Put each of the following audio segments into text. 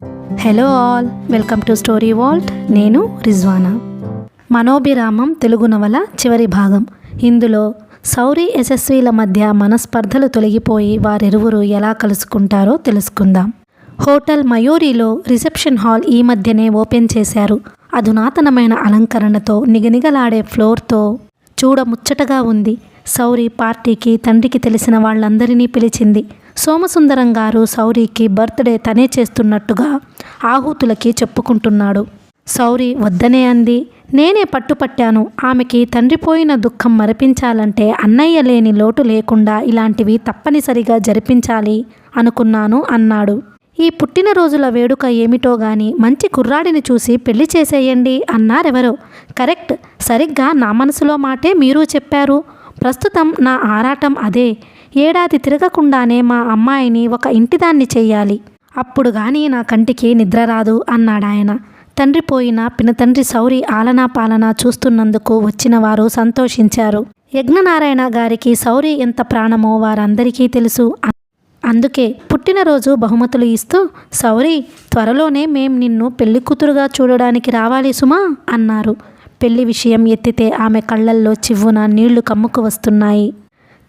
Hello all, welcome to story Walt. నేను రిజ్వానా. మనోభిరామం తెలుగు నవల చివరి భాగం. ఇందులో సౌరి యశస్విల మధ్య మనస్పర్ధలు తొలగిపోయి వారిరువురు ఎలా కలుసుకుంటారో తెలుసుకుందాం. హోటల్ మయూరిలో రిసెప్షన్ హాల్ ఈ మధ్యనే ఓపెన్ చేశారు. అధునాతనమైన అలంకరణతో నిగనిగలాడే ఫ్లోర్తో చూడముచ్చటగా ఉంది. సౌరి పార్టీకి తండ్రికి తెలిసిన వాళ్ళందరినీ పిలిచింది. సోమసుందరం గారు సౌరికి బర్త్డే తనే చేస్తున్నట్టుగా ఆహూతులకి చెప్పుకుంటున్నాడు. సౌరి వద్దనే అంది. నేనే పట్టుపట్టాను. ఆమెకి తండ్రి పోయిన దుఃఖం మరిపించాలంటే అన్నయ్య లేని లోటు లేకుండా ఇలాంటివి తప్పనిసరిగా జరిపించాలి అనుకున్నాను అన్నాడు. ఈ పుట్టినరోజుల వేడుక ఏమిటో గాని మంచి కుర్రాడిని చూసి పెళ్లి చేసేయండి అన్నారెవరో. కరెక్ట్, సరిగ్గా నా మనసులో మాటే మీరు చెప్పారు. ప్రస్తుతం నా ఆరాటం అదే. ఏడాది తిరగకుండానే మా అమ్మాయిని ఒక ఇంటిదాన్ని చెయ్యాలి. అప్పుడు గాని నా కంటికి నిద్ర రాదు అన్నాడాయన. తండ్రి పోయిన పినతండ్రి సౌరి ఆలనా పాలనా చూస్తున్నందుకు వచ్చిన వారు సంతోషించారు. యజ్ఞనారాయణ గారికి సౌరి ఎంత ప్రాణమో వారందరికీ తెలుసు. అందుకే పుట్టినరోజు బహుమతులు ఇస్తూ, సౌరి త్వరలోనే మేం నిన్ను పెళ్లి కూతురుగా చూడడానికి రావాలి సుమా అన్నారు. పెళ్లి విషయం ఎత్తితే ఆమె కళ్ళల్లో చివ్వున నీళ్లు కమ్ముకు వస్తున్నాయి.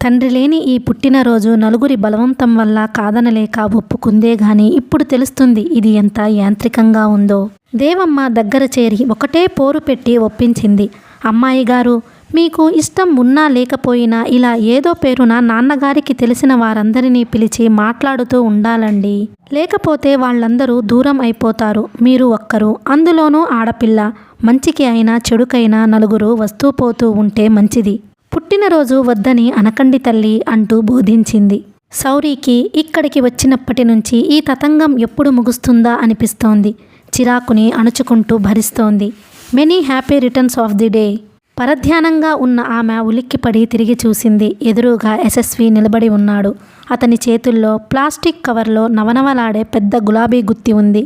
తండ్రి లేని ఈ పుట్టినరోజు నలుగురి బలవంతం వల్ల కాదనలేక ఒప్పుకుందే గాని ఇప్పుడు తెలుస్తుంది ఇది ఎంత యాంత్రికంగా ఉందో. దేవమ్మ దగ్గర చేరి ఒకటే పోరు పెట్టి ఒప్పించింది. అమ్మాయి గారు, మీకు ఇష్టం ఉన్నా లేకపోయినా ఇలా ఏదో పేరున నాన్నగారికి తెలిసిన వారందరినీ పిలిచి మాట్లాడుతూ ఉండాలండి. లేకపోతే వాళ్ళందరూ దూరం అయిపోతారు. మీరు ఒక్కరు, అందులోనూ ఆడపిల్ల. మంచికి అయినా చెడుకైనా నలుగురు వస్తూ పోతూ ఉంటే మంచిది. పుట్టినరోజు వద్దని అనకండి తల్లి అంటూ బోధించింది. సౌరికి ఇక్కడికి వచ్చినప్పటి నుంచి ఈ తతంగం ఎప్పుడు ముగుస్తుందా అనిపిస్తోంది. చిరాకుని అణుచుకుంటూ భరిస్తోంది. Many happy returns of the day. పరధ్యానంగా ఉన్న ఆమె ఉలిక్కిపడి తిరిగి చూసింది. ఎదురుగా యశస్వి నిలబడి ఉన్నాడు. అతని చేతుల్లో ప్లాస్టిక్ కవర్లో నవనవలాడే పెద్ద గులాబీ గుత్తి ఉంది.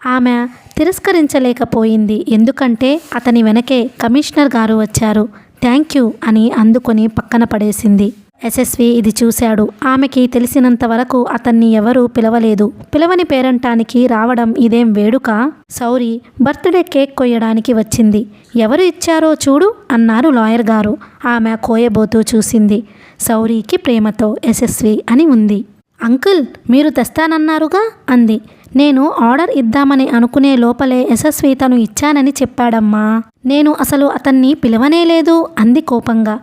ఆమె తిరస్కరించలేకపోయింది. ఎందుకంటే అతని వెనకే కమిషనర్ గారు వచ్చారు. థ్యాంక్ యూ అని అందుకొని పక్కన పడేసింది. యశస్వి ఇది చూశాడు. ఆమెకి తెలిసినంత వరకు అతన్ని ఎవరూ పిలవలేదు. పిలవని పేరంటానికి రావడం ఇదేం వేడుక? సౌరి బర్త్డే కేక్ కొయ్యడానికి వచ్చింది. ఎవరు ఇచ్చారో చూడు అన్నారు లాయర్ గారు. ఆమె కోయబోతూ చూసింది. సౌరికి ప్రేమతో యశస్వి అని ఉంది. అంకుల్, మీరు తెస్తానన్నారుగా అంది. నేను ఆర్డర్ ఇద్దామని అనుకునే లోపలే యశస్వి తను ఇచ్చానని చెప్పాడమ్మా. నేను అసలు అతన్ని పిలవనేలేదు అంది కోపంగా.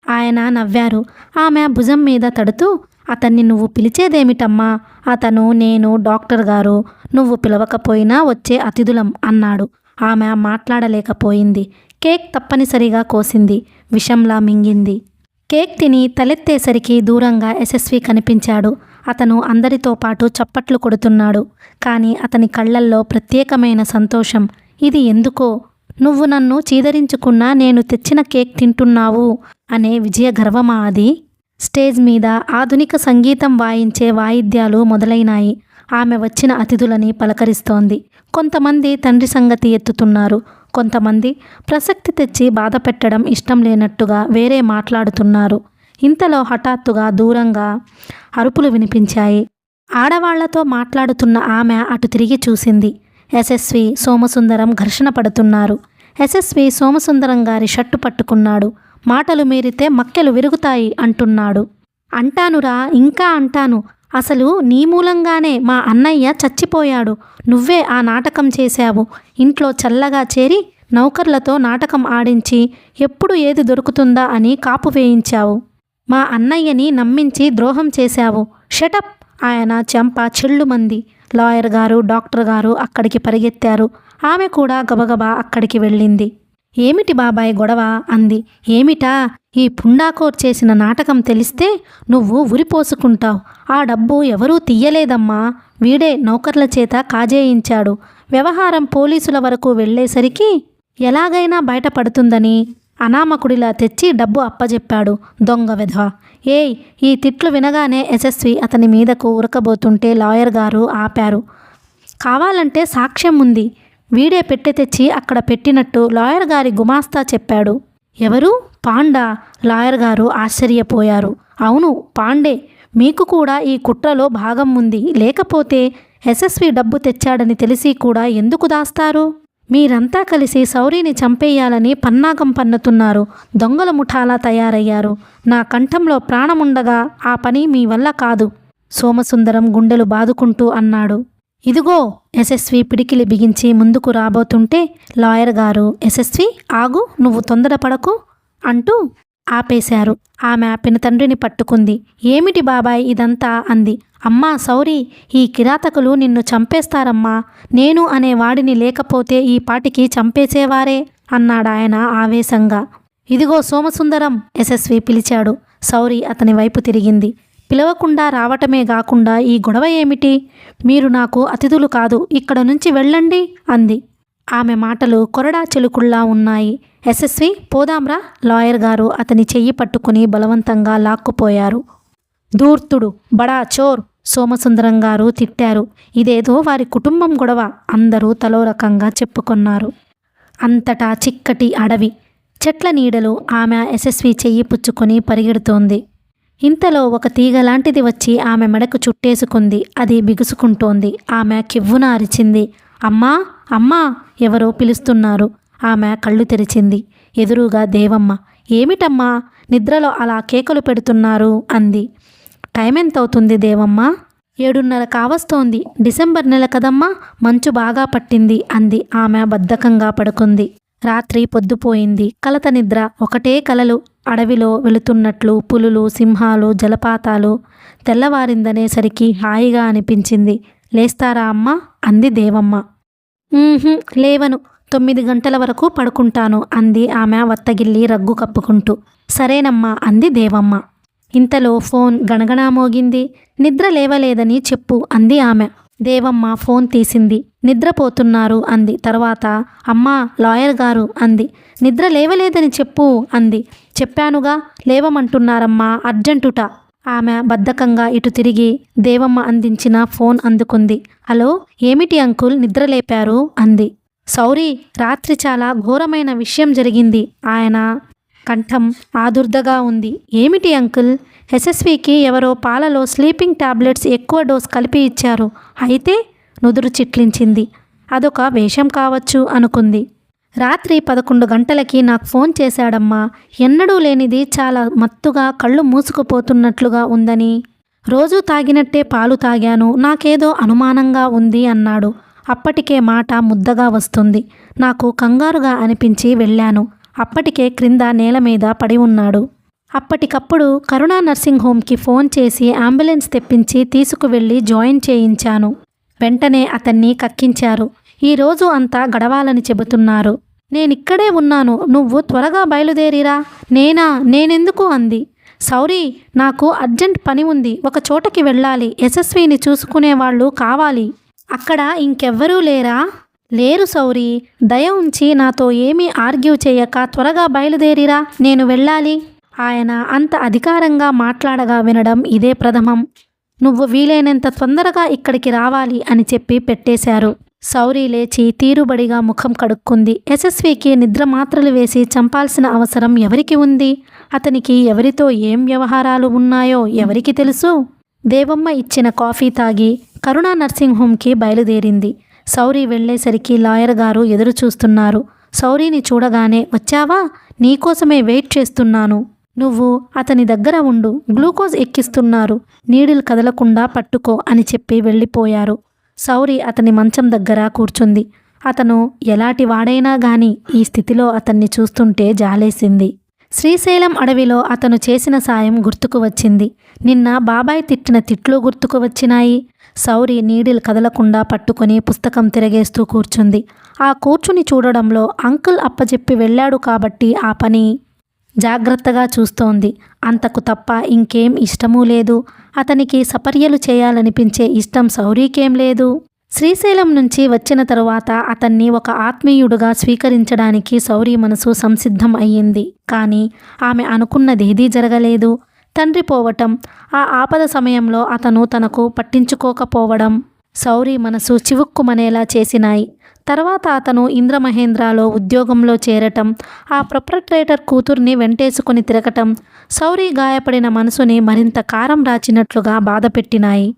ఆయన నవ్వారు. ఆమె భుజం మీద తడుతూ, అతన్ని నువ్వు పిలిచేదేమిటమ్మా? అతను, నేను, డాక్టర్ గారు నువ్వు పిలవకపోయినా వచ్చే అతిథులం అన్నాడు. ఆమె మాట్లాడలేకపోయింది. కేక్ తప్పనిసరిగా కోసింది. విషంలా మింగింది. కేక్ తిని తలెత్తేసరికి దూరంగా యశస్వి కనిపించాడు. అతను అందరితో పాటు చప్పట్లు కొడుతున్నాడు. కానీ అతని కళ్ళల్లో ప్రత్యేకమైన సంతోషం. ఇది ఎందుకో? నువ్వు నన్ను చీదరించుకున్నా నేను తెచ్చిన కేక్ తింటున్నావు అనే విజయ గర్వమా అది? స్టేజ్ మీద ఆధునిక సంగీతం వాయించే వాయిద్యాలు మొదలైనాయి. ఆమె వచ్చిన అతిథులని పలకరిస్తోంది. కొంతమంది తండ్రి సంగతి ఎత్తుతున్నారు. కొంతమంది ప్రసక్తి తెచ్చి బాధ పెట్టడం ఇష్టం లేనట్టుగా వేరే మాట్లాడుతున్నారు. ఇంతలో హఠాత్తుగా దూరంగా అరుపులు వినిపించాయి. ఆడవాళ్లతో మాట్లాడుతున్న ఆమె అటు తిరిగి చూసింది. యశస్వి, సోమసుందరం ఘర్షణ పడుతున్నారు. యశస్వి సోమసుందరం గారి షర్టు పట్టుకున్నాడు. మాటలు మీరితే మక్కెలు విరుగుతాయి అంటున్నాడు. అంటానురా, ఇంకా అంటాను. అసలు నీ మూలంగానే మా అన్నయ్య చచ్చిపోయాడు. నువ్వే ఆ నాటకం చేశావు. ఇంట్లో చల్లగా చేరి నౌకర్లతో నాటకం ఆడించి ఎప్పుడు ఏది దొరుకుతుందా అని కాపు వేయించావు. మా అన్నయ్యని నమ్మించి ద్రోహం చేశావు. షటప్! ఆయన చెంప చెల్లుమంది. లాయర్ గారు, డాక్టర్ గారు అక్కడికి పరిగెత్తారు. ఆమె కూడా గబగబా అక్కడికి వెళ్ళింది. ఏమిటి బాబాయ్ గొడవ అంది. ఏమిటా? ఈ పుండాకోర్ చేసిన నాటకం తెలిస్తే నువ్వు ఉరిపోసుకుంటావు. ఆ డబ్బు ఎవరూ తీయలేదమ్మా. వీడే నౌకర్ల చేత కాజేయించాడు. వ్యవహారం పోలీసుల వరకు వెళ్ళేసరికి ఎలాగైనా బయటపడుతుందని అనామకుడిలా తెచ్చి డబ్బు అప్పజెప్పాడు. దొంగ వెధవ! ఏయ్! ఈ తిట్లు వినగానే యశస్వి అతని మీదకు ఉరకబోతుంటే లాయర్ గారు ఆపారు. కావాలంటే సాక్ష్యం ఉంది. వీడే పెట్టి తెచ్చి అక్కడ పెట్టినట్టు లాయర్ గారి గుమాస్తా చెప్పాడు. ఎవరు? పాండా? లాయర్ గారు ఆశ్చర్యపోయారు. అవును, పాండే. మీకు కూడా ఈ కుట్రలో భాగం ఉంది. లేకపోతే యశస్వి డబ్బు తెచ్చాడని తెలిసి కూడా ఎందుకు దాస్తారు? మీరంతా కలిసి సౌరీని చంపేయాలని పన్నాగం పన్నుతున్నారు. దొంగల ముఠాలా తయారయ్యారు. నా కంఠంలో ప్రాణముండగా ఆ పని మీ వల్ల కాదు. సోమసుందరం గుండెలు బాదుకుంటూ అన్నాడు. ఇదిగో! యశస్వి పిడికిలి బిగించి ముందుకు రాబోతుంటే లాయర్ గారు, యశస్వి ఆగు, నువ్వు తొందరపడకు అంటూ ఆపేశారు. ఆమె పినతండ్రిని పట్టుకుంది. ఏమిటి బాబాయ్ ఇదంతా అంది. అమ్మా సౌరీ, ఈ కిరాతకులు నిన్ను చంపేస్తారమ్మా. నేను అనే వాడిని లేకపోతే ఈ పాటికి చంపేసేవారే అన్నాడాయన ఆవేశంగా. ఇదిగో సోమసుందరం, యశస్వి పిలిచాడు. సౌరీ అతని వైపు తిరిగింది. పిలవకుండా రావటమే గాకుండా ఈ గొడవ ఏమిటి? మీరు నాకు అతిథులు కాదు, ఇక్కడ నుంచి వెళ్ళండి అంది. ఆమె మాటలు కొరడా చెలుకుల్లా ఉన్నాయి. యశస్వి పోదాంరా. లాయర్ గారు అతని చెయ్యి పట్టుకుని బలవంతంగా లాక్కుపోయారు. ధూర్తుడు, బడా చోర్ సోమసుందరం గారు తిట్టారు. ఇదేదో వారి కుటుంబం గొడవ అందరూ తలో రకంగా చెప్పుకొన్నారు. అంతటా చిక్కటి అడవి, చెట్ల నీడలు. ఆమె యశస్వి చెయ్యి పుచ్చుకొని పరిగెడుతోంది. ఇంతలో ఒక తీగలాంటిది వచ్చి ఆమె మెడకు చుట్టేసుకుంది. అది బిగుసుకుంటోంది. ఆమె కివ్వున అరిచింది. అమ్మా అమ్మా, ఎవరో పిలుస్తున్నారు. ఆమె కళ్ళు తెరిచింది. ఎదురుగా దేవమ్మ. ఏమిటమ్మా నిద్రలో అలా కేకలు పెడుతున్నారు అంది. టైం ఎంతవుతుంది దేవమ్మ? 7:30 కావస్తోంది. డిసెంబర్ నెల కదమ్మా, మంచు బాగా పట్టింది అంది. ఆమె బద్ధకంగా పడుకుంది. రాత్రి పొద్దుపోయింది. కలత నిద్ర. ఒకటే కలలు. అడవిలో వెళుతున్నట్లు పులులు, సింహాలు, జలపాతాలు. తెల్లవారిందనేసరికి హాయిగా అనిపించింది. లేస్తారా అమ్మా అంది దేవమ్మ. లేవను, 9 గంటల వరకు పడుకుంటాను అంది ఆమె వత్తగిల్లి రగ్గు కప్పుకుంటూ. సరేనమ్మా అంది దేవమ్మ. ఇంతలో ఫోన్ గణగణా మోగింది. నిద్ర లేవలేదని చెప్పు అంది ఆమె. దేవమ్మ ఫోన్ తీసింది. నిద్రపోతున్నారు అంది. తర్వాత అమ్మా లాయర్ గారు అంది. నిద్ర లేవలేదని చెప్పు అంది. చెప్పానుగా, లేవమంటున్నారమ్మా, అర్జెంటుట. ఆమె బద్ధకంగా ఇటు తిరిగి దేవమ్మ అందించిన ఫోన్ అందుకుంది. హలో, ఏమిటి అంకుల్ నిద్రలేపారు అంది. సౌరీ, రాత్రి చాలా ఘోరమైన విషయం జరిగింది. ఆయన కంఠం ఆదుర్దగా ఉంది. ఏమిటి అంకుల్? యశస్వికి ఎవరో పాలలో స్లీపింగ్ టాబ్లెట్స్ ఎక్కువ డోస్ కలిపి ఇచ్చారు. అయితే నుదురు చిట్లించింది. అదొక వేషం కావచ్చు అనుకుంది. రాత్రి 11 గంటలకి నాకు ఫోన్ చేశాడమ్మా. ఎన్నడూ లేనిది, చాలా మత్తుగా కళ్ళు మూసుకుపోతున్నట్లుగా ఉందని. రోజూ తాగినట్టే పాలు తాగాను. నాకేదో అనుమానంగా ఉంది అన్నాడు. అప్పటికే మాట ముద్దగా వస్తుంది. నాకు కంగారుగా అనిపించి వెళ్ళాను. అప్పటికే క్రింద నేల మీద పడి ఉన్నాడు. అప్పటికప్పుడు కరుణా నర్సింగ్ హోమ్కి ఫోన్ చేసి అంబులెన్స్ తెప్పించి తీసుకువెళ్ళి జాయిన్ చేయించాను. వెంటనే అతన్ని కక్కించారు. ఈరోజు అంతా గడవాలని చెబుతున్నారు. నేనిక్కడే ఉన్నాను, నువ్వు త్వరగా బయలుదేరిరా. నేనెందుకు అంది. సౌరీ, నాకు అర్జెంట్ పని ఉంది. ఒక చోటకి వెళ్ళాలి. యశస్విని చూసుకునేవాళ్ళు కావాలి. అక్కడ ఇంకెవ్వరూ లేరా? లేరు సౌరీ. దయ ఉంచి నాతో ఏమీ ఆర్గ్యూ చేయక త్వరగా బయలుదేరిరా, నేను వెళ్ళాలి. ఆయన అంత అధికారంగా మాట్లాడగా వినడం ఇదే ప్రథమం. నువ్వు వీలైనంత తొందరగా ఇక్కడికి రావాలి అని చెప్పి పెట్టేశారు. సౌరీ లేచి తీరుబడిగా ముఖం కడుక్కుంది. యశస్వికి నిద్ర మాత్రలు వేసి చంపాల్సిన అవసరం ఎవరికి ఉంది? అతనికి ఎవరితో ఏం వ్యవహారాలు ఉన్నాయో ఎవరికి తెలుసు? దేవమ్మ ఇచ్చిన కాఫీ తాగి కరుణా నర్సింగ్ హోమ్కి బయలుదేరింది. సౌరీ వెళ్లేసరికి లాయర్ గారు ఎదురు చూస్తున్నారు. సౌరీని చూడగానే, వచ్చావా? నీకోసమే వెయిట్ చేస్తున్నాను. నువ్వు అతని దగ్గర ఉండు, గ్లూకోజ్ ఎక్కిస్తున్నారు, నీడిల్ కదలకుండా పట్టుకో అని చెప్పి వెళ్ళిపోయారు. సౌరీ అతని మంచం దగ్గర కూర్చుంది. అతను ఎలాంటి వాడైనా గాని ఈ స్థితిలో అతన్ని చూస్తుంటే జాలేసింది. శ్రీశైలం అడవిలో అతను చేసిన సాయం గుర్తుకు వచ్చింది. నిన్న బాబాయ్ తిట్టిన తిట్లు గుర్తుకు వచ్చినాయి. సౌరీ నీడిల్ కదలకుండా పట్టుకుని పుస్తకం తిరగేస్తూ కూర్చుంది. ఆ కూర్చుని చూడడంలో అంకుల్ అప్పచెప్పి వెళ్ళాడు కాబట్టి ఆ పని జాగ్రత్తగా చూస్తోంది. అంతకు తప్ప ఇంకేం ఇష్టమూ లేదు. అతనికి సపర్యలు చేయాలనిపించే ఇష్టం సౌరీకేం లేదు. శ్రీశైలం నుంచి వచ్చిన తరువాత అతన్ని ఒక ఆత్మీయుడుగా స్వీకరించడానికి సౌరీ మనసు సంసిద్ధం అయ్యింది. కానీ ఆమె అనుకున్నదేదీ జరగలేదు. తండ్రి పోవటం, ఆ ఆపద సమయంలో అతను తనకు పట్టించుకోకపోవడం సౌరీ మనసు చివుక్కుమనేలా చేసినాయి. తర్వాత అతను ఇంద్రమహేంద్రలో ఉద్యోగంలో చేరటం, ఆ ప్రొప్రైటర్ కూతుర్ని వెంటేసుకుని తిరగటం సౌరీ గాయపడిన మనసుని మరింత కారం రాచినట్లుగా బాధపెట్టినాయి.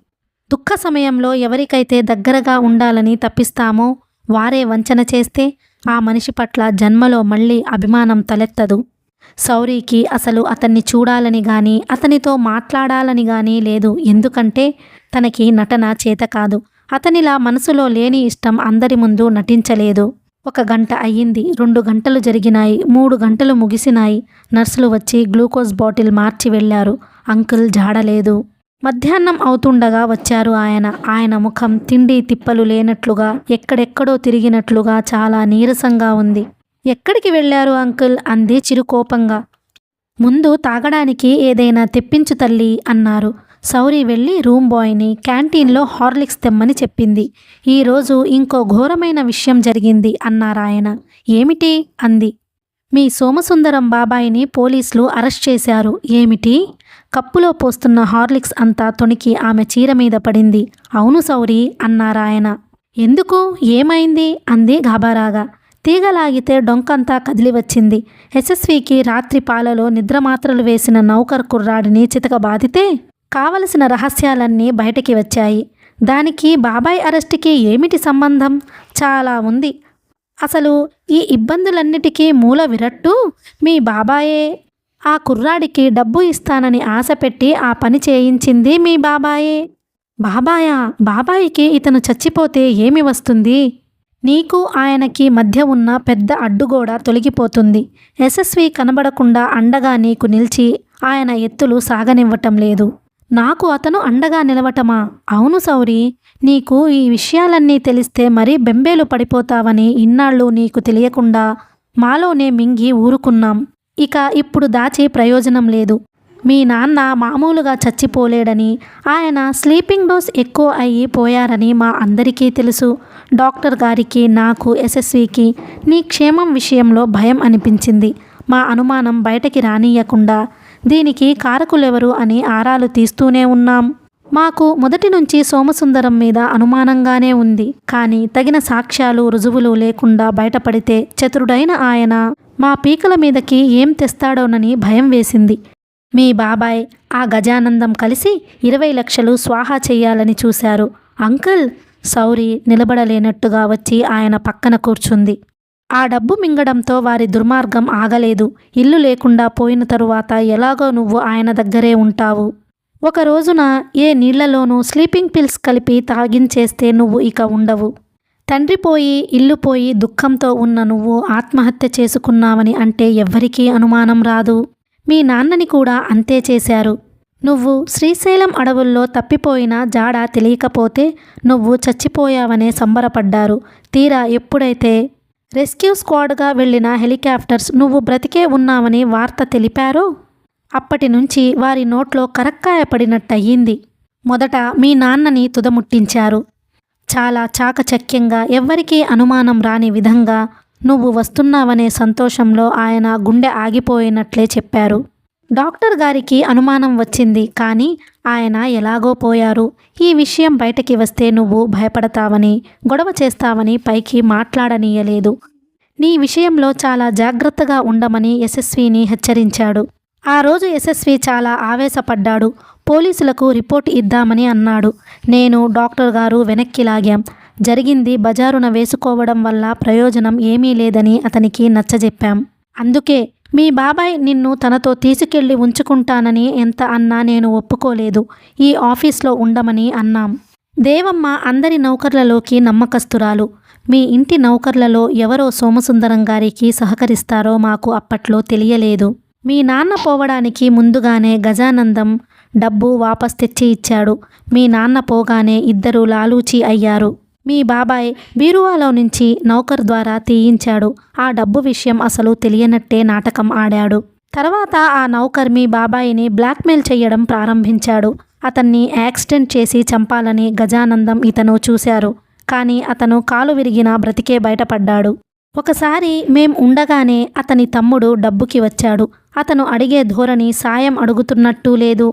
దుఃఖ సమయంలో ఎవరికైతే దగ్గరగా ఉండాలని తప్పిస్తామో వారే వంచన చేస్తే ఆ మనిషి పట్ల జన్మలో మళ్ళీ అభిమానం తలెత్తదు. సౌరికి అసలు అతన్ని చూడాలని గాని అతనితో మాట్లాడాలని గాని లేదు. ఎందుకంటే తనకి నటన చేత కాదు. అతనిలా మనసులో లేని ఇష్టం అందరి ముందు నటించలేదు. 1 గంట అయ్యింది, 2 గంటలు జరిగినాయి, 3 గంటలు ముగిసినాయి. నర్సులు వచ్చి గ్లూకోజ్ బాటిల్ మార్చి వెళ్ళారు. అంకుల్ జాడలేదు. మధ్యాహ్నం అవుతుండగా వచ్చారు ఆయన ముఖం తిండి తిప్పలు లేనట్లుగా, ఎక్కడెక్కడో తిరిగినట్లుగా చాలా నీరసంగా ఉంది. ఎక్కడికి వెళ్ళారు అంకుల్ అంది చిరుకోపంగా. ముందు తాగడానికి ఏదైనా తెప్పించు తల్లి అన్నారు. సౌరి వెళ్ళి రూమ్ బాయ్ని క్యాంటీన్లో హార్లిక్స్ తెమ్మని చెప్పింది. ఈరోజు ఇంకో ఘోరమైన విషయం జరిగింది అన్నారాయన. ఏమిటి అంది. మీ సోమసుందరం బాబాయిని పోలీసులు అరెస్ట్ చేశారు. ఏమిటి? కప్పులో పోస్తున్న హార్లిక్స్ అంతా తొణికి ఆమె చీర మీద పడింది. అవును సౌరి అన్నారాయన. ఎందుకు? ఏమైంది అంది గాబరాగా. తీగలాగితే డొంకంతా కదిలి వచ్చింది. యశస్వికి రాత్రి పాలలో నిద్రమాత్రలు వేసిన నౌకర్ కుర్రాడిని చితకబాదితే కావలసిన రహస్యాలన్నీ బయటికి వచ్చాయి. దానికి బాబాయ్ అరెస్టుకి ఏమిటి సంబంధం? చాలా ఉంది. అసలు ఈ ఇబ్బందులన్నిటికీ మూల విరట్టు మీ బాబాయే. ఆ కుర్రాడికి డబ్బు ఇస్తానని ఆశ పెట్టి ఆ పని చేయించింది మీ బాబాయే. బాబాయా? బాబాయికి ఇతను చచ్చిపోతే ఏమి వస్తుంది? నీకు ఆయనకి మధ్య ఉన్న పెద్ద అడ్డుగోడ తొలగిపోతుంది. యశస్వి కనబడకుండా అండగా నీకు నిలిచి ఆయన ఎత్తులు సాగనివ్వటం లేదు. నాకు అతను అండగా నిలవటమా? అవును సౌరి, నీకు ఈ విషయాలన్నీ తెలిస్తే మరీ బెంబేలు పడిపోతావని ఇన్నాళ్ళు నీకు తెలియకుండా మాలోనే మింగి ఊరుకున్నాం. ఇక ఇప్పుడు దాచి ప్రయోజనం లేదు. మీ నాన్న మామూలుగా చచ్చిపోలేడని, ఆయన స్లీపింగ్ డోస్ ఎక్కువ అయ్యి పోయారని మా అందరికీ తెలుసు. డాక్టర్ గారికి, నాకు, యశస్వికి నీ క్షేమం విషయంలో భయం అనిపించింది. మా అనుమానం బయటకి రానియకుండా దీనికి కారకులెవరు అని ఆరాలు తీస్తూనే ఉన్నాం. మాకు మొదటి నుంచి సోమసుందరం మీద అనుమానంగానే ఉంది. కానీ తగిన సాక్ష్యాలు, రుజువులు లేకుండా బయటపడితే చతురుడైన ఆయన మా పీకల మీదకి ఏం తెస్తాడోనని భయం వేసింది. మీ బాబాయ్, ఆ గజానందం కలిసి 20 లక్షలు స్వాహా చెయ్యాలని చూశారు. అంకుల్, సౌరి నిలబడలేనట్టుగా వచ్చి ఆయన పక్కన కూర్చుంది. ఆ డబ్బు మింగడంతో వారి దుర్మార్గం ఆగలేదు. ఇల్లు లేకుండా పోయిన తరువాత ఎలాగో నువ్వు ఆయన దగ్గరే ఉంటావు. ఒక రోజున ఏ నీళ్లలోనూ స్లీపింగ్ పిల్స్ కలిపి తాగించేస్తే నువ్వు ఇక ఉండవు. తండ్రి పోయి, ఇల్లు పోయి దుఃఖంతో ఉన్న నువ్వు ఆత్మహత్య చేసుకున్నావని అంటే ఎవ్వరికీ అనుమానం రాదు. మీ నాన్నని కూడా అంతే చేశారు. నువ్వు శ్రీశైలం అడవుల్లో తప్పిపోయినా జాడ తెలియకపోతే నువ్వు చచ్చిపోయావనే సంబరపడ్డారు. తీరా ఎప్పుడైతే రెస్క్యూ స్క్వాడ్గా వెళ్ళిన హెలికాప్టర్స్ నువ్వు బ్రతికే ఉన్నావని వార్త తెలిపారో అప్పటి నుంచి వారి నోట్లో కరక్కాయ పడినట్టయింది. మొదట మీ నాన్నని తుదముట్టించారు. చాలా చాకచక్యంగా, ఎవ్వరికీ అనుమానం రాని విధంగా నువ్వు వస్తున్నావనే సంతోషంలో ఆయన గుండె ఆగిపోయినట్లే చెప్పారు. డాక్టర్ గారికి అనుమానం వచ్చింది, కానీ ఆయన ఎలాగో పోయారు. ఈ విషయం బయటకి వస్తే నువ్వు భయపడతావని, గొడవ చేస్తావని పైకి మాట్లాడనీయలేదు. నీ విషయంలో చాలా జాగ్రత్తగా ఉండమని యశస్విని హెచ్చరించాడు. ఆ రోజు యశస్వి చాలా ఆవేశపడ్డాడు. పోలీసులకు రిపోర్ట్ ఇద్దామని అన్నాడు. నేను, డాక్టర్ గారు వెనక్కి లాగాం. జరిగింది బజారున వేసుకోవడం వల్ల ప్రయోజనం ఏమీ లేదని అతనికి నచ్చజెప్పాం. అందుకే మీ బాబాయ్ నిన్ను తనతో తీసుకెళ్లి ఉంచుకుంటానని ఎంత అన్నా నేను ఒప్పుకోలేదు. ఈ ఆఫీస్లో ఉండమని అన్నాం. దేవమ్మ అందరి నౌకర్లలోకి నమ్మకస్తురాలు. మీ ఇంటి నౌకర్లలో ఎవరో సోమసుందరం గారికి సహకరిస్తారో మాకు అప్పట్లో తెలియలేదు. మీ నాన్న పోవడానికి ముందుగానే గజానందం డబ్బు వాపస్ తెచ్చి ఇచ్చాడు. మీ నాన్న పోగానే ఇద్దరు లాలూచీ అయ్యారు. మీ బాబాయ్ బీరువాలో నుంచి నౌకర్ ద్వారా తీయించాడు. ఆ డబ్బు విషయం అసలు తెలియనట్టే నాటకం ఆడాడు. తర్వాత ఆ నౌకర్ మీ బాబాయిని బ్లాక్మెయిల్ చేయడం ప్రారంభించాడు. అతన్ని యాక్సిడెంట్ చేసి చంపాలని గజానందం ఇతను చూశారు. కానీ అతను కాలు విరిగినా బ్రతికే బయటపడ్డాడు. ఒకసారి మేం ఉండగానే అతని తమ్ముడు డబ్బుకి వచ్చాడు. అతను అడిగే ధోరణి సాయం అడుగుతున్నట్టు లేదు.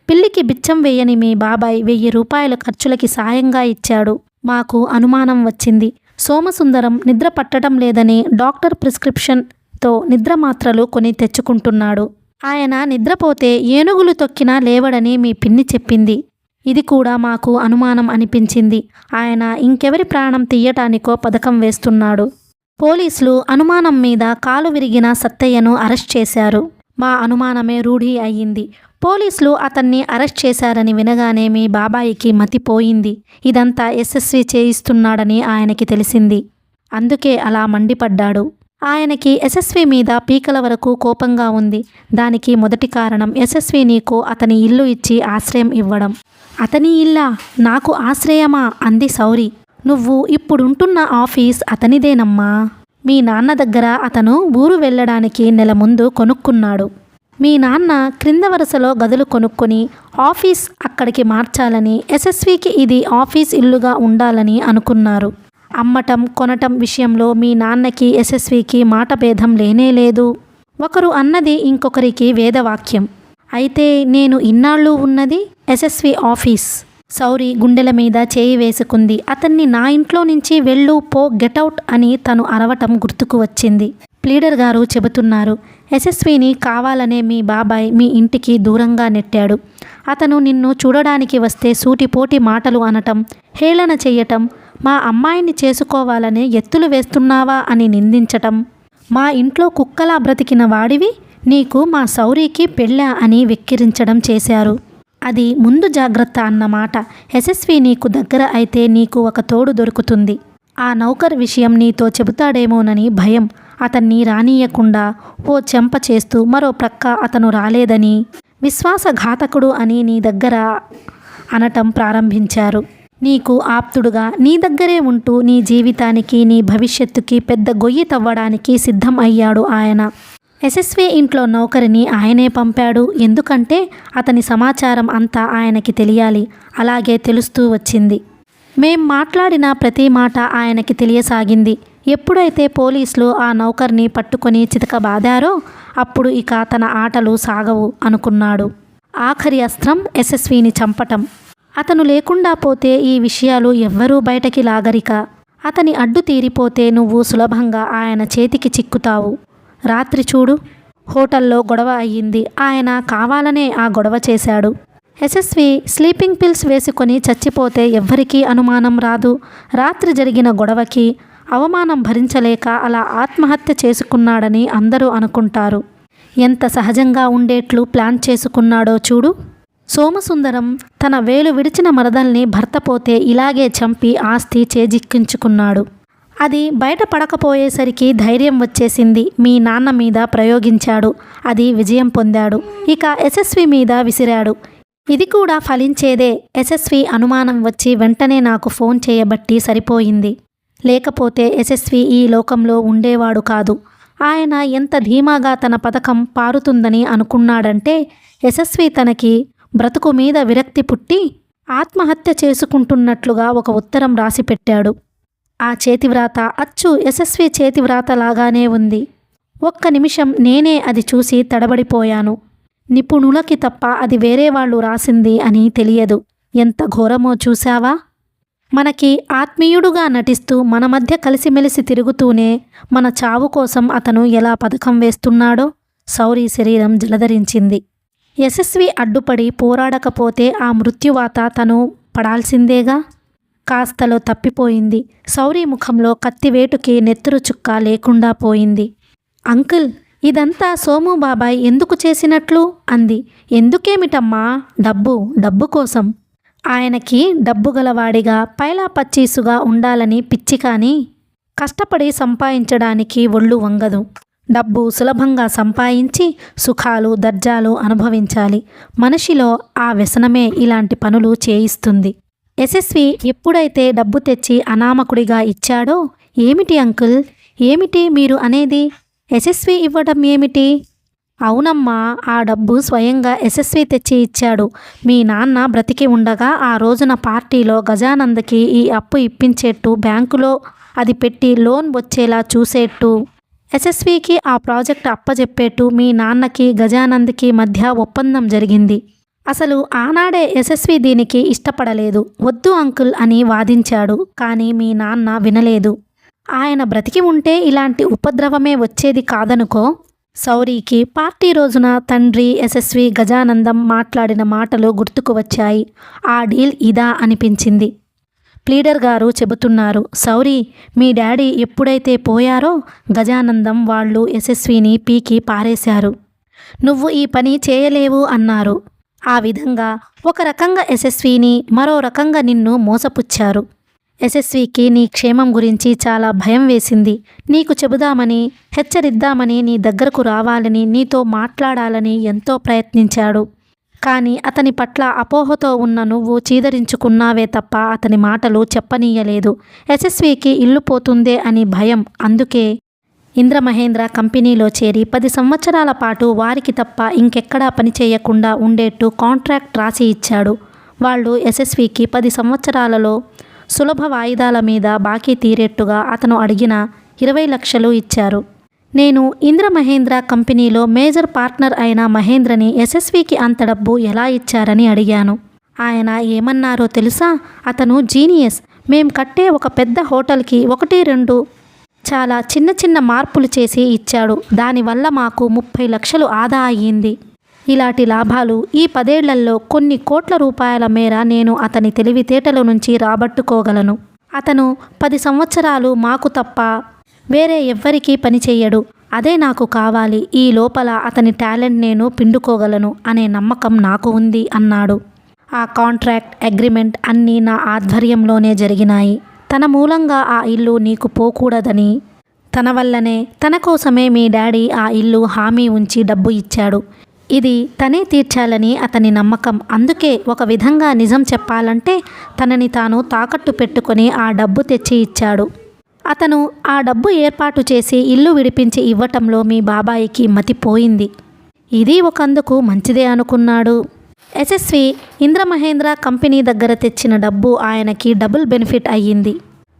పిల్లికి బిచ్చం వేయని మీ బాబాయ్ 1000 రూపాయల ఖర్చులకి సాయంగా ఇచ్చాడు. మాకు అనుమానం వచ్చింది. సోమసుందరం నిద్ర పట్టడం లేదని డాక్టర్ ప్రిస్క్రిప్షన్తో నిద్ర మాత్రలు కొని తెచ్చుకుంటున్నాడు. ఆయన నిద్రపోతే ఏనుగులు తొక్కినా లేవడని మీ పిన్ని చెప్పింది. ఇది కూడా మాకు అనుమానం అనిపించింది. ఆయన ఇంకెవరి ప్రాణం తీయటానికో పథకం వేస్తున్నాడు. పోలీసులు అనుమానం మీద కాలు విరిగిన సత్తయ్యను అరెస్ట్ చేశారు. మా అనుమానమే రూఢి అయ్యింది. పోలీసులు అతన్ని అరెస్ట్ చేశారని వినగానే మీ బాబాయికి మతిపోయింది. ఇదంతా యశస్వి చేయిస్తున్నాడని ఆయనకి తెలిసింది. అందుకే అలా మండిపడ్డాడు. ఆయనకి యశస్వి మీద పీకల వరకు కోపంగా ఉంది. దానికి మొదటి కారణం యశస్వి నీకు అతని ఇల్లు ఇచ్చి ఆశ్రయం ఇవ్వడం. అతని ఇల్లా? నాకు ఆశ్రయమా? అంది సౌరి. నువ్వు ఇప్పుడుంటున్న ఆఫీస్ అతనిదేనమ్మా. మీ నాన్న దగ్గర అతను ఊరు వెళ్ళడానికి నెల ముందు కొనుక్కున్నాడు. మీ నాన్న క్రింద వరుసలో గదులు కొనుక్కొని ఆఫీస్ అక్కడికి మార్చాలని, యశస్వికి ఇది ఆఫీస్ ఇల్లుగా ఉండాలని అనుకున్నారు. అమ్మటం కొనటం విషయంలో మీ నాన్నకి యశస్వికి మాట భేదం లేనేలేదు. ఒకరు అన్నది ఇంకొకరికి వేదవాక్యం. అయితే నేను ఇన్నాళ్ళు ఉన్నది యశస్వి ఆఫీస్. సౌరి గుండెల మీద చేయి వేసుకుంది. అతన్ని నా ఇంట్లో నుంచి వెళ్ళు, పో, గెటౌట్ అని తను అరవటం గుర్తుకు వచ్చింది. ప్లీడర్ గారు చెబుతున్నారు, యశస్విని కావాలనే మీ బాబాయ్ మీ ఇంటికి దూరంగా నెట్టాడు. అతను నిన్ను చూడడానికి వస్తే సూటిపోటి మాటలు అనటం, హేళన చెయ్యటం, మా అమ్మాయిని చేసుకోవాలని ఎత్తులు వేస్తున్నావా అని నిందించటం, మా ఇంట్లో కుక్కలా బ్రతికిన వాడివి నీకు మా సౌరికి పెళ్ళా అని వెక్కిరించడం చేశారు. అది ముందు జాగ్రత్త అన్నమాట. యశస్వి నీకు దగ్గర అయితే నీకు ఒక తోడు దొరుకుతుంది. ఆ నౌకర్ విషయం నీతో చెబుతాడేమోనని భయం. అతన్ని రానీయకుండా ఓ చెంప చేస్తూ మరో ప్రక్క అతను రాలేదని, విశ్వాసఘాతకుడు అని నీ దగ్గర అనటం ప్రారంభించారు. నీకు ఆప్తుడుగా నీ దగ్గరే ఉంటూ నీ జీవితానికి నీ భవిష్యత్తుకి పెద్ద గొయ్యి తవ్వడానికి సిద్ధం అయ్యాడు ఆయన. యశస్వి ఇంట్లో నౌకరిని ఆయనే పంపాడు. ఎందుకంటే అతని సమాచారం అంతా ఆయనకి తెలియాలి. అలాగే తెలుస్తూ వచ్చింది. మేం మాట్లాడిన ప్రతి మాట ఆయనకి తెలియసాగింది. ఎప్పుడైతే పోలీసులు ఆ నౌకర్ని పట్టుకొని చితకబాదారో అప్పుడు ఇక తన ఆటలు సాగవు అనుకున్నాడు. ఆఖరి అస్త్రం యశస్విని చంపటం. అతను లేకుండా పోతే ఈ విషయాలు ఎవ్వరూ బయటకి లాగరిక. అతని అడ్డు తీరిపోతే నువ్వు సులభంగా ఆయన చేతికి చిక్కుతావు. రాత్రి చూడు, హోటల్లో గొడవ అయ్యింది. ఆయన కావాలనే ఆ గొడవ చేశాడు. యశస్వి స్లీపింగ్ పిల్స్ వేసుకొని చచ్చిపోతే ఎవ్వరికీ అనుమానం రాదు. రాత్రి జరిగిన గొడవకి అవమానం భరించలేక అలా ఆత్మహత్య చేసుకున్నాడని అందరూ అనుకుంటారు. ఎంత సహజంగా ఉండేట్లు ప్లాన్ చేసుకున్నాడో చూడు. సోమసుందరం తన వేలు విడిచిన మరదల్ని భర్త పోతే ఇలాగే చంపి ఆస్తి చేజిక్కించుకున్నాడు. అది బయటపడకపోయేసరికి ధైర్యం వచ్చేసింది. మీ నాన్న మీద ప్రయోగించాడు. అది విజయం పొందాడు. ఇక యశస్వి మీద విసిరాడు. ఇది కూడా ఫలించేదే. యశస్వి అనుమానం వచ్చి వెంటనే నాకు ఫోన్ చేయబట్టి సరిపోయింది. లేకపోతే యశస్వి ఈ లోకంలో ఉండేవాడు కాదు. ఆయన ఎంత ధీమాగా తన పథకం పారుతుందని అనుకున్నాడంటే యశస్వి తనకి బ్రతుకు మీద విరక్తి పుట్టి ఆత్మహత్య చేసుకుంటున్నట్లుగా ఒక ఉత్తరం రాసిపెట్టాడు. ఆ చేతివ్రాత అచ్చు యశస్వి చేతివ్రాతలాగానే ఉంది. ఒక్క నిమిషం నేనే అది చూసి తడబడిపోయాను. నిపుణులకి తప్ప అది వేరే వాళ్ళు రాసింది అని తెలియదు. ఎంత ఘోరమో చూశావా? మనకి ఆత్మీయుడుగా నటిస్తూ మన మధ్య కలిసిమెలిసి తిరుగుతూనే మన చావు కోసం అతను ఎలా పథకం వేస్తున్నాడో. సౌరి శరీరం జలధరించింది. యశస్వి అడ్డుపడి పోరాడకపోతే ఆ మృత్యువాత తను పడాల్సిందేగా. కాస్తలో తప్పిపోయింది. సౌరి ముఖంలో కత్తివేటుకి నెత్తురు చుక్క లేకుండా పోయింది. అంకుల్, ఇదంతా సోము బాబాయ్ ఎందుకు చేసినట్లు అంది. ఎందుకేమిటమ్మా? డబ్బు కోసం. ఆయనకి డబ్బు గలవాడిగా పైలా పచ్చీసుగా ఉండాలని పిచ్చి, కానీ కష్టపడి సంపాదించడానికి ఒళ్ళు వంగదు. డబ్బు సులభంగా సంపాదించి సుఖాలు దర్జాలు అనుభవించాలి. మనిషిలో ఆ వ్యసనమే ఇలాంటి పనులు చేయిస్తుంది. యశస్వి ఎప్పుడైతే డబ్బు తెచ్చి అనామకుడిగా ఇచ్చాడో. ఏమిటి అంకుల్, ఏమిటి మీరు అనేది? యశస్వి ఇవ్వడం ఏమిటి? అవునమ్మా, ఆ డబ్బు స్వయంగా యశస్వి తెచ్చి ఇచ్చాడు. మీ నాన్న బ్రతికి ఉండగా ఆ రోజున పార్టీలో గజానందకి ఈ అప్పు ఇప్పించేట్టు, బ్యాంకులో అది పెట్టి లోన్ వచ్చేలా చూసేట్టు, యశస్వికి ఆ ప్రాజెక్ట్ అప్పజెప్పేట్టు మీ నాన్నకి గజానంద్కి మధ్య ఒప్పందం జరిగింది. అసలు ఆనాడే యశస్వి దీనికి ఇష్టపడలేదు. వద్దు అంకుల్ అని వాదించాడు. కానీ మీ నాన్న వినలేదు. ఆయన బ్రతికి ఉంటే ఇలాంటి ఉపద్రవమే వచ్చేది కాదనుకో. సౌరికి పార్టీ రోజున తండ్రి యశస్వి గజానందం మాట్లాడిన మాటలు గుర్తుకు వచ్చాయి. ఆ డీల్ ఇదా అనిపించింది. ప్లీడర్ గారు చెబుతున్నారు, సౌరి, మీ డాడీ ఎప్పుడైతే పోయారో గజానందం వాళ్ళు యశస్విని పీకి పారేశారు. నువ్వు ఈ పని చేయలేవు అన్నారు. ఆ విధంగా ఒక రకంగా యశస్విని, మరో రకంగా నిన్ను మోసపుచ్చారు. యశస్వికి నీ క్షేమం గురించి చాలా భయం వేసింది. నీకు చెబుదామని, హెచ్చరిద్దామని, నీ దగ్గరకు రావాలని, నీతో మాట్లాడాలని ఎంతో ప్రయత్నించాడు. కానీ అతని పట్ల అపోహతో ఉన్న నువ్వు చీదరించుకున్నావే తప్ప అతని మాటలు చెప్పనీయలేదు. యశస్వికి ఇల్లు పోతుందే అని భయం. అందుకే ఇంద్రమహేంద్ర కంపెనీలో చేరి 10 సంవత్సరాల పాటు వారికి తప్ప ఇంకెక్కడా పనిచేయకుండా ఉండేట్టు కాంట్రాక్ట్ రాసి ఇచ్చాడు. వాళ్ళు యశస్వికి 10 సంవత్సరాలలో సులభ వాయిదాల మీద బాకీ తీరేట్టుగా అతను అడిగిన 20 లక్షలు ఇచ్చారు. నేను ఇంద్రమహేంద్ర కంపెనీలో మేజర్ పార్ట్నర్ అయిన మహేంద్రని యశస్వికి అంత డబ్బు ఎలా ఇచ్చారని అడిగాను. ఆయన ఏమన్నారో తెలుసా? అతను జీనియస్. మేం కట్టే ఒక పెద్ద హోటల్కి 1-2 చాలా చిన్న చిన్న మార్పులు చేసి ఇచ్చాడు. దానివల్ల మాకు 30 లక్షలు ఆదా అయ్యింది. ఇలాంటి లాభాలు ఈ 10 ఏళ్లలో కొన్ని కోట్ల రూపాయల మేర నేను అతని తెలివితేటల నుంచి రాబట్టుకోగలను. అతను 10 సంవత్సరాలు మాకు తప్ప వేరే ఎవ్వరికీ పనిచెయ్యడు. అదే నాకు కావాలి. ఈ లోపల అతని టాలెంట్ నేను పిండుకోగలను అనే నమ్మకం నాకు ఉంది అన్నాడు. ఆ కాంట్రాక్ట్ అగ్రిమెంట్ అన్నీ నా ఆధ్వర్యంలోనే జరిగినాయి. తన మూలంగా ఆ ఇల్లు నీకు పోకూడదని, తన వల్లనే, తన కోసమే మీ డాడీ ఆ ఇల్లు హామీ ఉంచి డబ్బు ఇచ్చాడు. ఇది తనే తీర్చాలని అతని నమ్మకం. అందుకే ఒక విధంగా నిజం చెప్పాలంటే తనని తాను తాకట్టు పెట్టుకొని ఆ డబ్బు తెచ్చి ఇచ్చాడు. అతను ఆ డబ్బు ఏర్పాటు చేసి ఇల్లు విడిపించి ఇవ్వటంలో మీ బాబాయికి మతిపోయింది. ఇది ఒకందుకు మంచిదే అనుకున్నాడు. యశస్వి ఇంద్రమహేంద్ర కంపెనీ దగ్గర తెచ్చిన డబ్బు ఆయనకి డబుల్ బెనిఫిట్ అయ్యింది.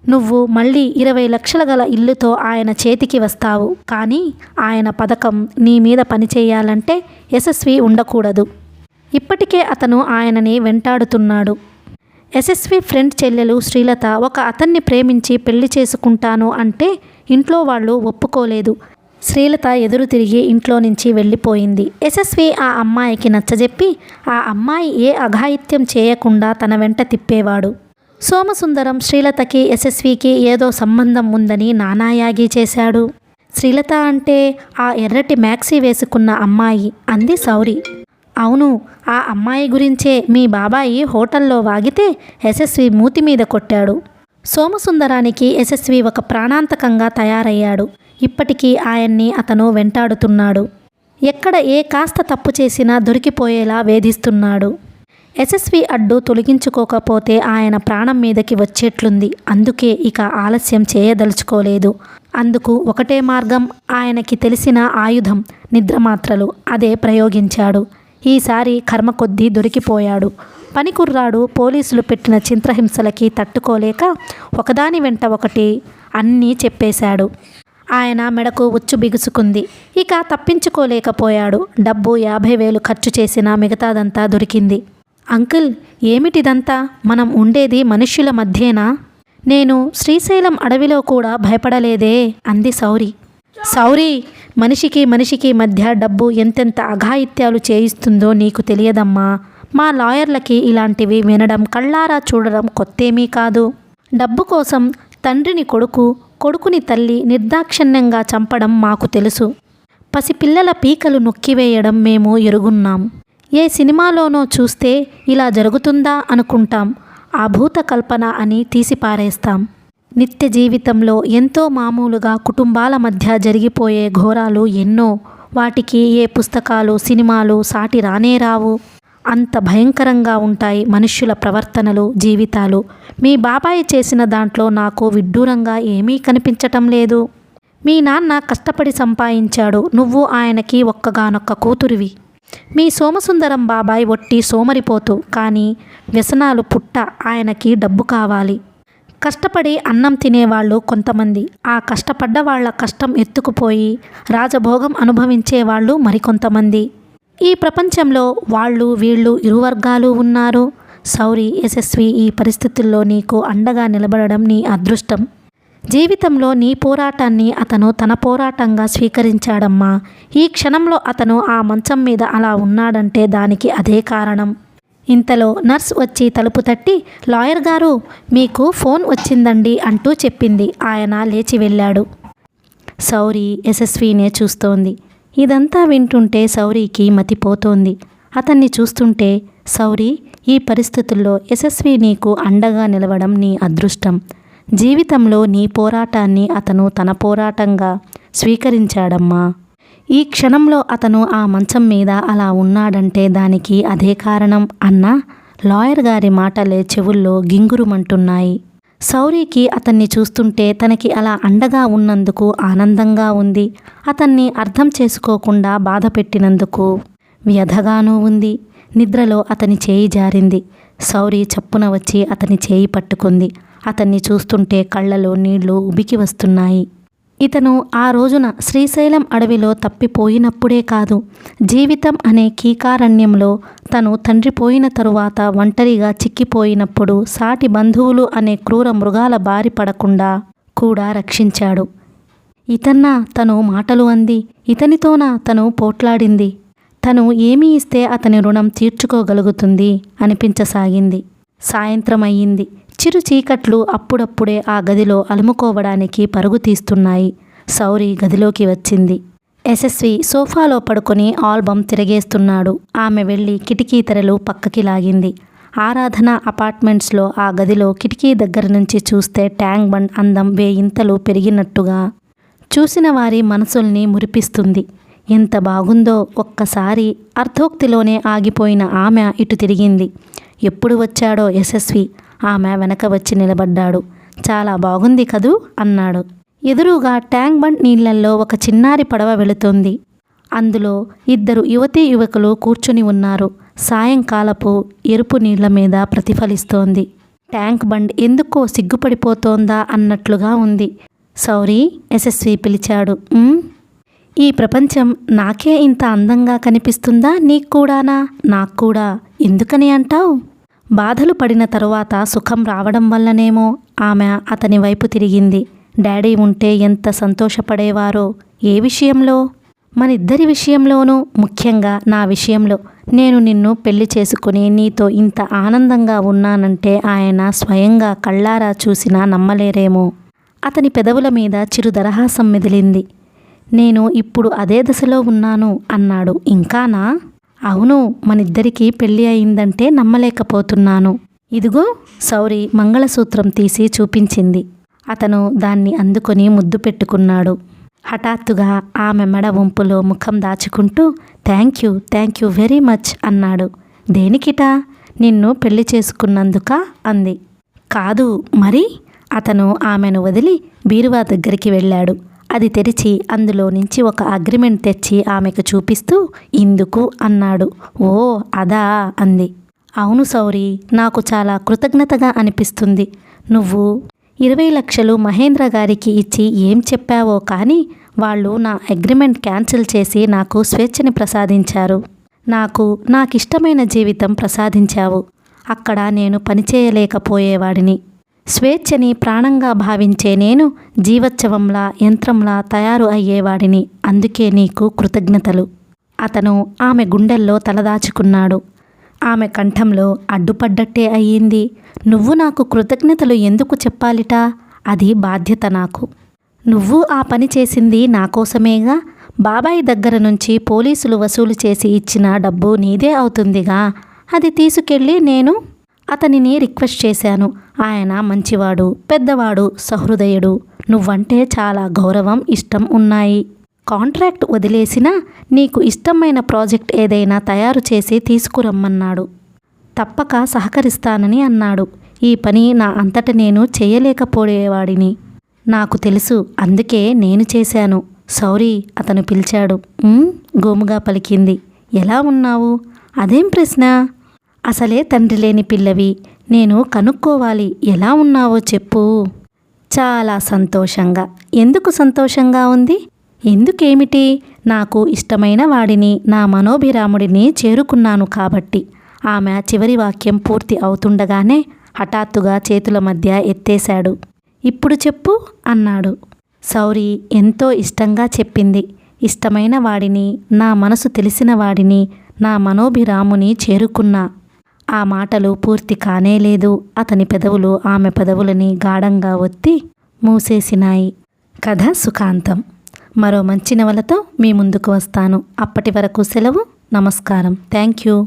నువ్వు మళ్ళీ 20 లక్షల గల ఇల్లుతో ఆయన చేతికి వస్తావు. కానీ ఆయన పథకం నీ మీద పనిచేయాలంటే యశస్వి ఉండకూడదు. ఇప్పటికే అతను ఆయనని వెంటాడుతున్నాడు. యశస్వి ఫ్రెండ్ చెల్లెలు శ్రీలత ఒక అతన్ని ప్రేమించి పెళ్లి చేసుకుంటాను అంటే ఇంట్లో వాళ్ళు ఒప్పుకోలేదు. శ్రీలత ఎదురు తిరిగి ఇంట్లో నుంచి వెళ్ళిపోయింది. యశస్వి ఆ అమ్మాయికి నచ్చజెప్పి ఆ అమ్మాయి ఏ అఘాయిత్యం చేయకుండా తన వెంట తిప్పేవాడు. సోమసుందరం శ్రీలతకి యశస్వికి ఏదో సంబంధం ఉందని నానాయాగి చేశాడు. శ్రీలత అంటే ఆ ఎర్రటి మ్యాక్సీ వేసుకున్న అమ్మాయి అంది సౌరి. అవును, ఆ అమ్మాయి గురించే మీ బాబాయి హోటల్లో వాగితే యశస్వి మూతి మీద కొట్టాడు. సోమసుందరానికి యశస్వి ఒక ప్రాణాంతకంగా తయారయ్యాడు. ఇప్పటికీ ఆయన్ని అతను వెంటాడుతున్నాడు. ఎక్కడ ఏ కాస్త తప్పు చేసినా దొరికిపోయేలా వేధిస్తున్నాడు. యశస్వి అడ్డు తొలగించుకోకపోతే ఆయన ప్రాణం మీదకి వచ్చేట్లుంది. అందుకే ఇక ఆలస్యం చేయదలుచుకోలేదు. అందుకు ఒకటే మార్గం. ఆయనకి తెలిసిన ఆయుధం నిద్రమాత్రలు. అదే ప్రయోగించాడు. ఈసారి కర్మ కొద్దీ దొరికిపోయాడు. పనికుర్రాడు పోలీసులు పెట్టిన చిత్రహింసలకి తట్టుకోలేక ఒకదాని వెంట ఒకటి అన్నీ చెప్పేశాడు. ఆయన మెడకు ఉచ్చు బిగుసుకుంది. ఇక తప్పించుకోలేకపోయాడు. డబ్బు 50,000 ఖర్చు చేసినా మిగతాదంతా దొరికింది. అంకుల్, ఏమిటిదంతా? మనం ఉండేది మనుష్యుల మధ్యేనా? నేను శ్రీశైలం అడవిలో కూడా భయపడలేదే అంది సౌరి. సౌరి, మనిషికి మధ్య డబ్బు ఎంతెంత అఘాయిత్యాలు చేయిస్తుందో నీకు తెలియదమ్మా. మా లాయర్లకి ఇలాంటివి వినడం, కళ్ళారా చూడడం కొత్తేమీ కాదు. డబ్బు కోసం తండ్రిని కొడుకు, కొడుకుని తల్లి నిర్దాక్షిణ్యంగా చంపడం మాకు తెలుసు. పసిపిల్లల పీకలు నొక్కివేయడం మేము ఎరుగున్నాం. ఏ సినిమాలోనో చూస్తే ఇలా జరుగుతుందా అనుకుంటాం. ఆ భూత కల్పన అని తీసిపారేస్తాం. నిత్య జీవితంలో ఎంతో మామూలుగా కుటుంబాల మధ్య జరిగిపోయే ఘోరాలు ఎన్నో. వాటికి ఏ పుస్తకాలు, సినిమాలు సాటి రానే రావు. అంత భయంకరంగా ఉంటాయి మనుష్యుల ప్రవర్తనలు, జీవితాలు. మీ బాబాయి చేసిన దాంట్లో నాకు విడ్డూరంగా ఏమీ కనిపించటం లేదు. మీ నాన్న కష్టపడి సంపాదించాడు. నువ్వు ఆయనకి ఒక్కగానొక్క కూతురివి. మీ సోమసుందరం బాబాయ్ ఒట్టి సోమరిపోతు. కానీ వ్యసనాలు పుట్ట. ఆయనకి డబ్బు కావాలి. కష్టపడి అన్నం తినేవాళ్ళు కొంతమంది. ఆ కష్టపడ్డ వాళ్ళ కష్టం ఎత్తుకుపోయి రాజభోగం అనుభవించేవాళ్ళు మరికొంతమంది. ఈ ప్రపంచంలో వాళ్ళు వీళ్ళు ఇరు వర్గాలు ఉన్నారు. సౌరి, యశస్వి ఈ పరిస్థితుల్లో నీకు అండగా నిలబడడం నీ అదృష్టం. జీవితంలో నీ పోరాటాన్ని అతను తన పోరాటంగా స్వీకరించాడమ్మా. ఈ క్షణంలో అతను ఆ మంచం మీద అలా ఉన్నాడంటే దానికి అదే కారణం. ఇంతలో నర్స్ వచ్చి తలుపు తట్టి, లాయర్ గారు, మీకు ఫోన్ వచ్చిందండి అంటూ చెప్పింది. ఆయన లేచి వెళ్ళాడు. సౌరి యశస్వినే చూస్తోంది. ఇదంతా వింటుంటే సౌరికి మతిపోతోంది. అతన్ని చూస్తుంటే, సౌరి, ఈ పరిస్థితుల్లో యశస్వి నీకు అండగా నిలవడం నీ అదృష్టం. జీవితంలో నీ పోరాటాన్ని అతను తన పోరాటంగా స్వీకరించాడమ్మా. ఈ క్షణంలో అతను ఆ మంచం మీద అలా ఉన్నాడంటే దానికి అదే కారణం అన్న లాయర్ గారి మాటలే చెవుల్లో గింగురుమంటున్నాయి. సౌరికి అతన్ని చూస్తుంటే తనకి అలా అండగా ఉన్నందుకు ఆనందంగా ఉంది. అతన్ని అర్థం చేసుకోకుండా బాధ పెట్టినందుకు వ్యధగానూ ఉంది. నిద్రలో అతని చేయి జారింది. సౌరి చప్పున వచ్చి అతని చేయి పట్టుకుంది. అతన్ని చూస్తుంటే కళ్ళలో నీళ్లు ఉబికి వస్తున్నాయి. ఇతను ఆ రోజున శ్రీశైలం అడవిలో తప్పిపోయినప్పుడే కాదు, జీవితం అనే కీకారణ్యంలో తను తండ్రి పోయిన తరువాత ఒంటరిగా చిక్కిపోయినప్పుడు సాటి బంధువులు అనే క్రూర మృగాల బారి పడకుండా కూడా రక్షించాడు. ఇతన్నా తను మాటలు అంది, ఇతనితోనా తను పోట్లాడింది. తను ఏమీ ఇస్తే అతని రుణం తీర్చుకోగలుగుతుంది అనిపించసాగింది. సాయంత్రం అయ్యింది. చిరు చీకట్లు అప్పుడప్పుడే ఆ గదిలో అలుముకోవడానికి పరుగు తీస్తున్నాయి. సౌరి గదిలోకి వచ్చింది. యశస్వి సోఫాలో పడుకొని ఆల్బమ్ తిరగేస్తున్నాడు. ఆమె వెళ్ళి కిటికీ తెరలు పక్కకి లాగింది. ఆరాధన అపార్ట్మెంట్స్లో ఆ గదిలో కిటికీ దగ్గర నుంచి చూస్తే ట్యాంక్ బండ్ అందం వేయింతలు పెరిగినట్టుగా చూసిన వారి మనసుల్ని మురిపిస్తుంది. ఎంత బాగుందో. ఒక్కసారి అర్ధోక్తిలోనే ఆగిపోయిన ఆమె ఇటు తిరిగింది. ఎప్పుడు వచ్చాడో యశస్వి. ఆమె వెనక వచ్చి నిలబడ్డాడు. చాలా బాగుంది కదూ అన్నాడు. ఎదురుగా ట్యాంక్ బండ్ నీళ్లల్లో ఒక చిన్నారి పడవ వెళుతోంది. అందులో ఇద్దరు యువతీ యువకులు కూర్చుని ఉన్నారు. సాయంకాలపు ఎరుపు నీళ్ల మీద ప్రతిఫలిస్తోంది. ట్యాంక్ బండ్ ఎందుకో సిగ్గుపడిపోతోందా అన్నట్లుగా ఉంది. సౌరి, యశస్వి పిలిచాడు. ఈ ప్రపంచం నాకే ఇంత అందంగా కనిపిస్తుందా? నీకు కూడానా? నాకు కూడా. ఎందుకని అంటావు? బాధలు పడిన తరువాత సుఖం రావడం వల్లనేమో. ఆమె అతని వైపు తిరిగింది. డాడీ ఉంటే ఎంత సంతోషపడేవారో. ఏ విషయంలో? మనిద్దరి విషయంలోనూ, ముఖ్యంగా నా విషయంలో. నేను నిన్ను పెళ్లి చేసుకుని నీతో ఇంత ఆనందంగా ఉన్నానంటే ఆయన స్వయంగా కళ్ళారా చూసినా నమ్మలేరేమో. అతని పెదవుల మీద చిరు దరహాసం మెదిలింది. నేను ఇప్పుడు అదే దశలో ఉన్నాను అన్నాడు. ఇంకానా? అవును, మనిద్దరికీ పెళ్ళి అయిందంటే నమ్మలేకపోతున్నాను. ఇదిగో. సౌరి మంగళసూత్రం తీసి చూపించింది. అతను దాన్ని అందుకొని ముద్దు పెట్టుకున్నాడు. హఠాత్తుగా ఆమె మెడ వంపులో ముఖం దాచుకుంటూ థ్యాంక్ యూ వెరీ మచ్ అన్నాడు. దేనికిటా? నిన్ను పెళ్లి చేసుకున్నందుకా అంది. కాదు మరి. అతను ఆమెను వదిలి బీరువా దగ్గరికి వెళ్ళాడు. అది తెరిచి అందులో నుంచి ఒక అగ్రిమెంట్ తెచ్చి ఆమెకు చూపిస్తూ ఇందుకు అన్నాడు. ఓ అదా అంది. అవును సౌరి, నాకు చాలా కృతజ్ఞతగా అనిపిస్తుంది. నువ్వు 20 లక్షలు మహేంద్ర గారికి ఇచ్చి ఏం చెప్పావో కానీ వాళ్ళు నా అగ్రిమెంట్ క్యాన్సిల్ చేసి నాకు స్వేచ్ఛని ప్రసాదించారు. నాకిష్టమైన జీవితం ప్రసాదించావు. అక్కడ నేను పనిచేయలేకపోయేవాడిని. స్వేచ్ఛని ప్రాణంగా భావించే నేను జీవోత్సవంలా, యంత్రంలా తయారు అయ్యేవాడిని. అందుకే నీకు కృతజ్ఞతలు. అతను ఆమె గుండెల్లో తలదాచుకున్నాడు. ఆమె కంఠంలో అడ్డుపడ్డట్టే అయ్యింది. నువ్వు నాకు కృతజ్ఞతలు ఎందుకు చెప్పాలిటా? అది బాధ్యత నాకు. నువ్వు ఆ పని చేసింది నా కోసమేగా. బాబాయ్ దగ్గర నుంచి పోలీసులు వసూలు చేసి ఇచ్చిన డబ్బు నీదే అవుతుందిగా. అది తీసుకెళ్ళి నేను అతనిని రిక్వెస్ట్ చేశాను. ఆయన మంచివాడు, పెద్దవాడు, సహృదయుడు. నువ్వంటే చాలా గౌరవం, ఇష్టం ఉన్నాయి. కాంట్రాక్ట్ వదిలేసినా నీకు ఇష్టమైన ప్రాజెక్ట్ ఏదైనా తయారు చేసి తీసుకురమ్మన్నాడు. తప్పక సహకరిస్తానని అన్నాడు. ఈ పని నా అంతట నేను చేయలేకపోయేవాడిని. నాకు తెలుసు, అందుకే నేను చేశాను. సౌరి, అతను పిలిచాడు. గోముగా పలికింది. ఎలా ఉన్నావు? అదేం ప్రశ్న? అసలే తండ్రి లేని పిల్లవి. నేను కనుక్కోవాలి. ఎలా ఉన్నావో చెప్పు. చాలా సంతోషంగా. ఎందుకు సంతోషంగా ఉంది? ఎందుకేమిటి? నాకు ఇష్టమైన వాడిని, నా మనోభిరాముడిని చేరుకున్నాను కాబట్టి. ఆమె చివరి వాక్యం పూర్తి అవుతుండగానే హఠాత్తుగా చేతుల మధ్య ఎత్తేశాడు. ఇప్పుడు చెప్పు అన్నాడు. సౌరి ఎంతో ఇష్టంగా చెప్పింది. ఇష్టమైన వాడిని, నా మనసు తెలిసిన వాడిని, నా మనోభిరాముని చేరుకున్నా. ఆ మాటలు పూర్తి కానేలేదు. అతని పెదవులు ఆమె పెదవులని గాఢంగా ఒత్తి మూసేసినాయి. కథ సుఖాంతం. మరో మంచి నవలతో మీ ముందుకు వస్తాను. అప్పటి వరకు సెలవు. నమస్కారం. Thank you.